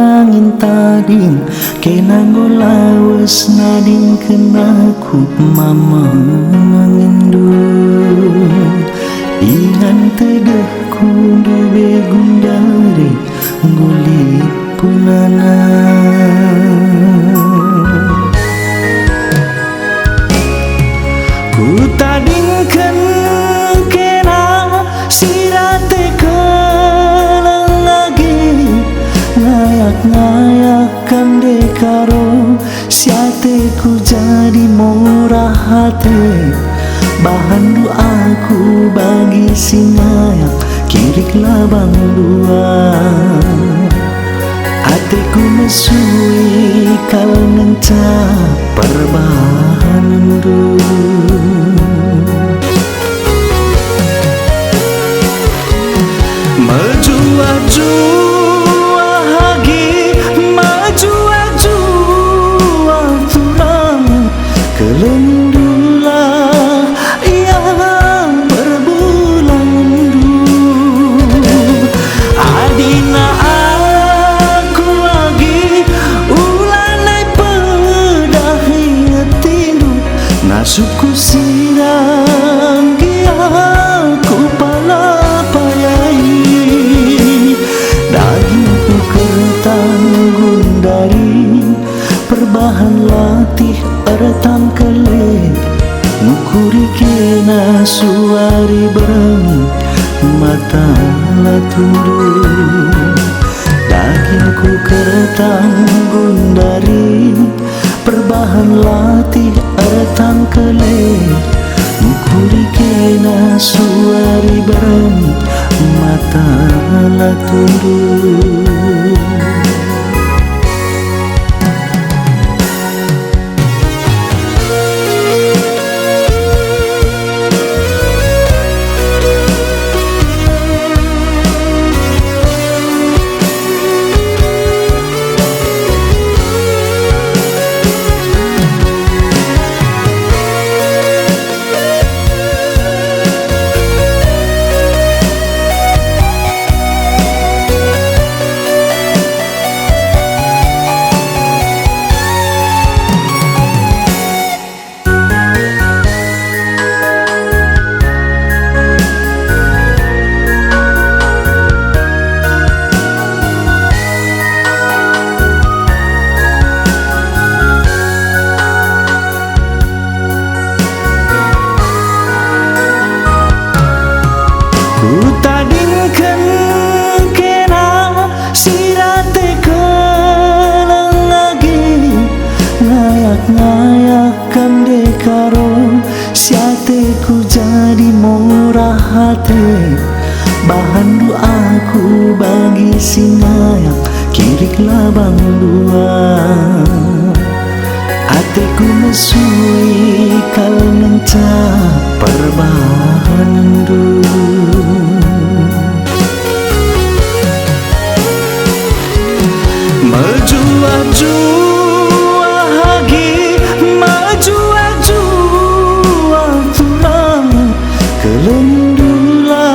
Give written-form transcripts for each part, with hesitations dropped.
angin tading kenanggo lawas nading kenaku mama nangindu ingan tegeh kundu begundari nguli punana ku tadingkan kena sirate kelang lagi ngayak-ngayakan de karo siate ku jadi murah hati bahan doaku bagi si ngayak kirik labang dua hatiku mesui kal ngenca perbahanan Maju-jua hagi maju-jua tulang kelendulah yang berbulan adina aku lagi ulanai pedah ingetindu nasuku sirang giaku pala dagingku ketanggung dari perbahan latih eretan kele ngukuri kena suari berengi mata latundu dagingku ketanggung dari perbahan latih eretan kele ngukuri kena suari berengi mata latundu ku tadingkan kena sirate kelang lagi ngayak-ngayakan de karo siate ku jadi murah hati bahan doaku bagi si ngayak kirik labang dua hatiku mesui kal ngenca perbahanan Maju-jua hagi maju-jua tulang kelendulah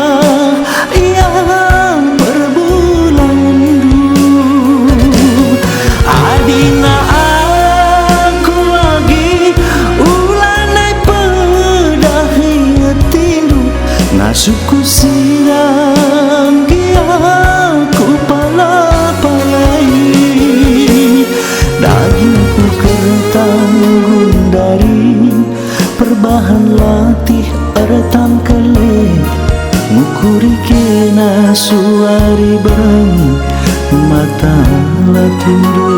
yang berbulan adina aku lagi ulanai pedah ingetindu nasuku sirang giaku pala-palai dagingku ketanggung dari perbahan latih eretan kele ngukuri kena suari berengi mata latundu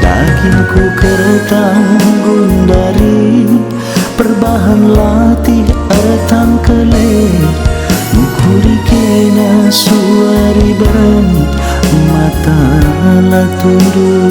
dagingku ketanggung dari perbahan latih eretan kele ngukuri kena suari berengi mata latundu